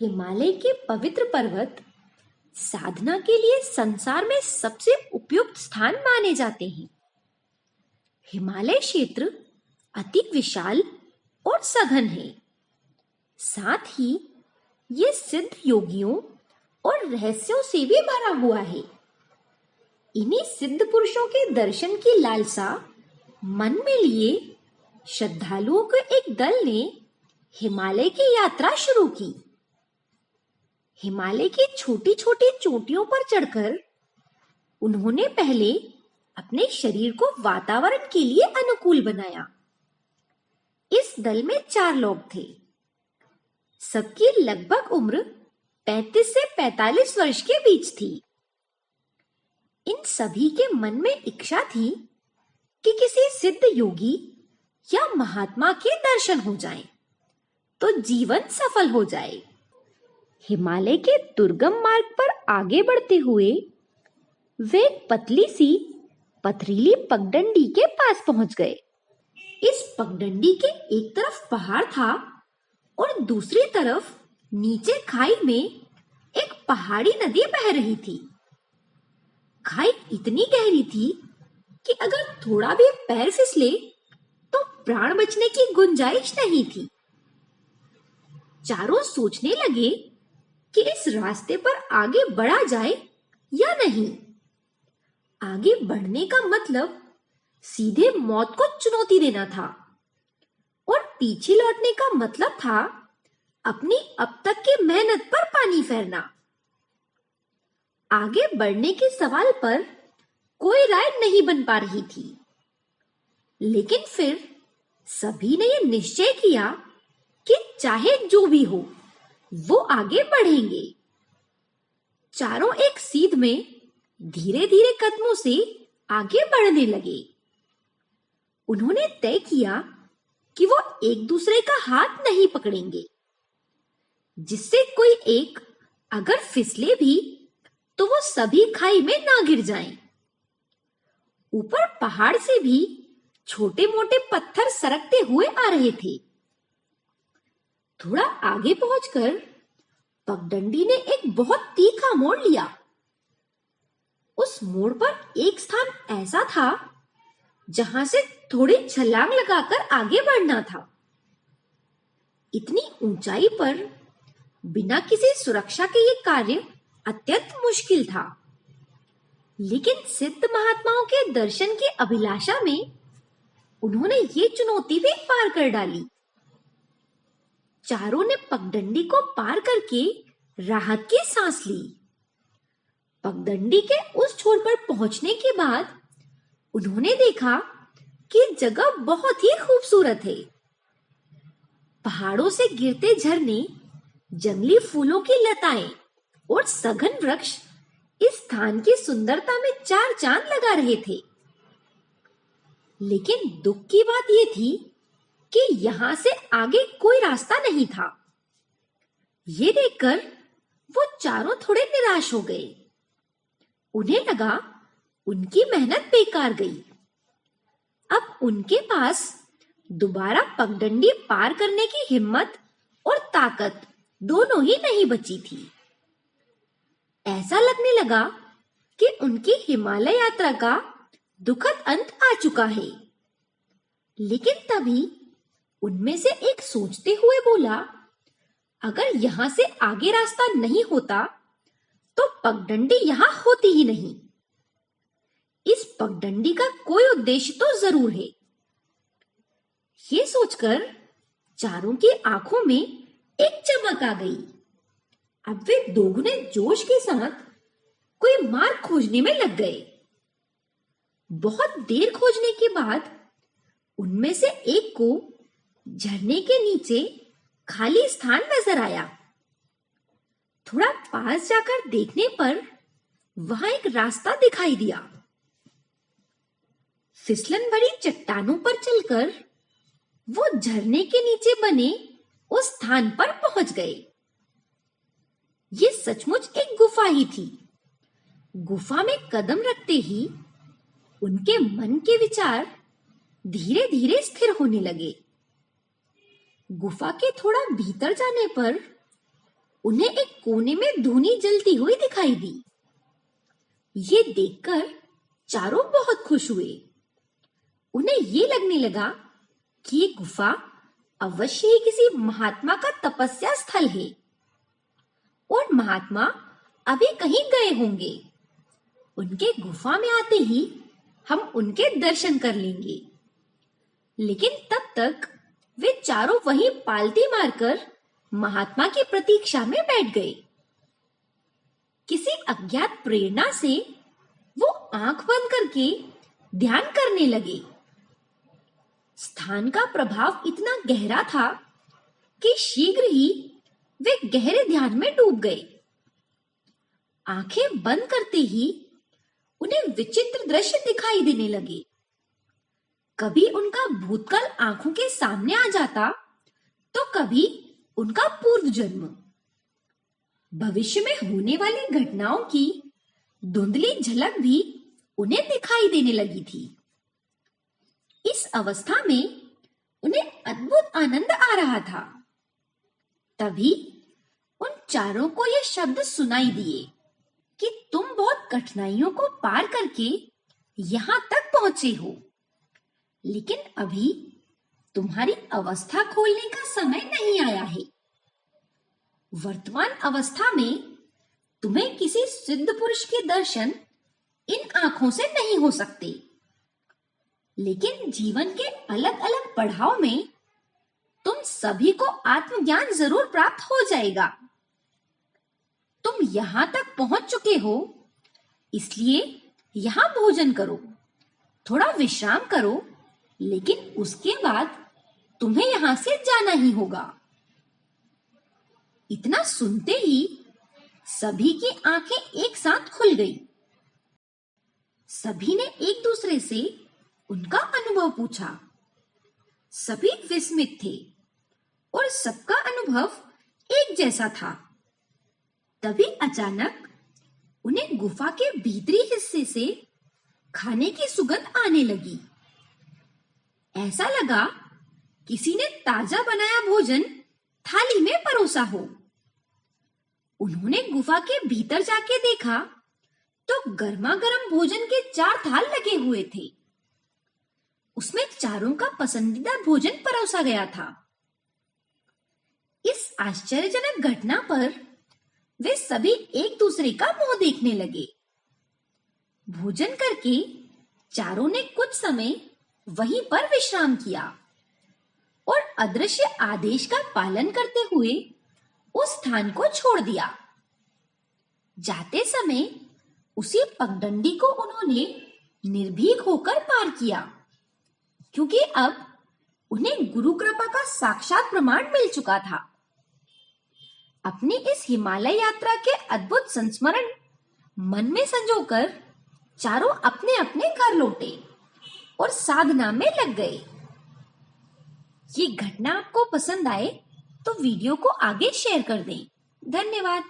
हिमालय के पवित्र पर्वत साधना के लिए संसार में सबसे उपयुक्त स्थान माने जाते हैं। हिमालय क्षेत्र अति विशाल और सघन है। साथ ही ये सिद्ध योगियों और रहस्यों से भी भरा हुआ है। इन्हीं सिद्ध पुरुषों के दर्शन की लालसा मन में लिए श्रद्धालुओं के एक दल ने हिमालय की यात्रा शुरू की। हिमालय की छोटी छोटी चोटियों पर चढ़कर उन्होंने पहले अपने शरीर को वातावरण के लिए अनुकूल बनाया। इस दल में 4 लोग थे। सबकी लगभग उम्र 35 से 45 वर्ष के बीच थी। इन सभी के मन में इच्छा थी कि किसी सिद्ध योगी या महात्मा के दर्शन हो जाएं, तो जीवन सफल हो जाए। हिमालय के दुर्गम मार्ग पर आगे बढ़ते हुए वे एक पतली सी पथरीली पगडंडी के पास पहुंच गए। इस पगडंडी के एक तरफ पहाड़ था और दूसरी तरफ नीचे खाई में एक पहाड़ी नदी बह रही थी। खाई इतनी गहरी थी कि अगर थोड़ा भी पैर फिसले तो प्राण बचने की गुंजाइश नहीं थी। चारों सोचने लगे कि इस रास्ते पर आगे बढ़ा जाए या नहीं। आगे बढ़ने का मतलब सीधे मौत को चुनौती देना था और पीछे लौटने का मतलब था अपनी अब तक की मेहनत पर पानी फेरना। आगे बढ़ने के सवाल पर कोई राय नहीं बन पा रही थी, लेकिन फिर सभी ने यह निश्चय किया कि चाहे जो भी हो वो आगे बढ़ेंगे। चारों एक सीध में धीरे धीरे कदमों से आगे बढ़ने लगे। उन्होंने तय किया कि वो एक दूसरे का हाथ नहीं पकड़ेंगे, जिससे कोई एक अगर फिसले भी तो वो सभी खाई में ना गिर जाएं। ऊपर पहाड़ से भी छोटे मोटे पत्थर सरकते हुए आ रहे थे। थोड़ा आगे पहुंचकर पगडंडी ने एक बहुत तीखा मोड़ लिया। उस मोड़ पर एक स्थान ऐसा था जहां से थोड़ी छलांग लगाकर आगे बढ़ना था। इतनी ऊंचाई पर बिना किसी सुरक्षा के ये कार्य अत्यंत मुश्किल था, लेकिन सिद्ध महात्माओं के दर्शन की अभिलाषा में उन्होंने ये चुनौती भी पार कर डाली। चारों ने पगडंडी को पार करके राहत की सांस ली। पगडंडी के उस छोर पर पहुंचने के बाद उन्होंने देखा कि जगह बहुत ही खूबसूरत है। पहाड़ों से गिरते झरने, जंगली फूलों की लताएं और सघन वृक्ष इस स्थान की सुंदरता में 4 चांद लगा रहे थे। लेकिन दुख की बात यह थी कि यहां से आगे कोई रास्ता नहीं था। ये देखकर वो चारों थोड़े निराश हो गए। उन्हें लगा उनकी मेहनत बेकार गई। अब उनके पास दोबारा पगडंडी पार करने की हिम्मत और ताकत दोनों ही नहीं बची थी। ऐसा लगने लगा कि उनकी हिमालय यात्रा का दुखद अंत आ चुका है। लेकिन तभी उनमें से एक सोचते हुए बोला, अगर यहां से आगे रास्ता नहीं होता तो पगडंडी यहां होती ही नहीं। इस पगडंडी का कोई उद्देश्य तो जरूर है। ये सोचकर चारों की आंखों में एक चमक आ गई। अब वे दोगुने जोश के साथ कोई मार्ग खोजने में लग गए। बहुत देर खोजने के बाद उनमें से एक को झरने के नीचे खाली स्थान नजर आया। थोड़ा पास जाकर देखने पर वहां एक रास्ता दिखाई दिया। फिसलन भरी चट्टानों पर चलकर वो झरने के नीचे बने उस स्थान पर पहुंच गए। ये सचमुच एक गुफा ही थी। गुफा में कदम रखते ही उनके मन के विचार धीरे धीरे स्थिर होने लगे। गुफा के थोड़ा भीतर जाने पर उन्हें एक कोने में धूनी जलती हुई दिखाई दी। ये देखकर चारों बहुत खुश हुए। उन्हें ये लगने लगा कि ये गुफा अवश्य ही किसी महात्मा का तपस्या स्थल है और महात्मा अभी कहीं गए होंगे। उनके गुफा में आते ही हम उनके दर्शन कर लेंगे। लेकिन तब तक वे चारों वहीं पालती मारकर महात्मा की प्रतीक्षा में बैठ गए। किसी अज्ञात प्रेरणा से वो आंख बंद करके ध्यान करने लगे। स्थान का प्रभाव इतना गहरा था कि शीघ्र ही वे गहरे ध्यान में डूब गए। आंखें बंद करते ही उन्हें विचित्र दृश्य दिखाई देने लगे। कभी उनका भूतकाल आंखों के सामने आ जाता तो कभी उनका पूर्व जन्म। भविष्य में होने वाली घटनाओं की धुंधली झलक भी उन्हें दिखाई देने लगी थी। इस अवस्था में उन्हें अद्भुत आनंद आ रहा था। तभी उन चारों को ये शब्द सुनाई दिए कि तुम बहुत कठिनाइयों को पार करके यहां तक पहुंचे हो, लेकिन अभी तुम्हारी अवस्था खोलने का समय नहीं आया है। वर्तमान अवस्था में तुम्हें किसी सिद्ध पुरुष के दर्शन इन आंखों से नहीं हो सकते, लेकिन जीवन के अलग अलग पड़ाव में तुम सभी को आत्मज्ञान जरूर प्राप्त हो जाएगा। तुम यहां तक पहुंच चुके हो, इसलिए यहां भोजन करो, थोड़ा विश्राम करो, लेकिन उसके बाद तुम्हें यहां से जाना ही होगा। इतना सुनते ही सभी की आंखें एक साथ खुल गई। सभी ने एक दूसरे से उनका अनुभव पूछा। सभी विस्मित थे और सबका अनुभव एक जैसा था। तभी अचानक उन्हें गुफा के भीतरी हिस्से से खाने की सुगंध आने लगी। ऐसा लगा किसी ने ताजा बनाया भोजन थाली में परोसा हो। उन्होंने गुफा के भीतर जाके देखा तो गर्मा गर्म भोजन के 4 थाल लगे हुए थे। उसमें चारों का पसंदीदा भोजन परोसा गया था। इस आश्चर्यजनक घटना पर वे सभी एक दूसरे का मुंह देखने लगे। भोजन करके चारों ने कुछ समय वहीं पर विश्राम किया और अदृश्य आदेश का पालन करते हुए उस स्थान को छोड़ दिया। जाते समय उसी पगडंडी को उन्होंने निर्भीक होकर पार किया, क्योंकि अब उन्हें गुरु कृपा का साक्षात प्रमाण मिल चुका था। अपनी इस हिमालय यात्रा के अद्भुत संस्मरण मन में संजोकर चारों अपने अपने घर लौटे और साधना में लग गए। ये घटना आपको पसंद आए तो वीडियो को आगे शेयर कर दें। धन्यवाद।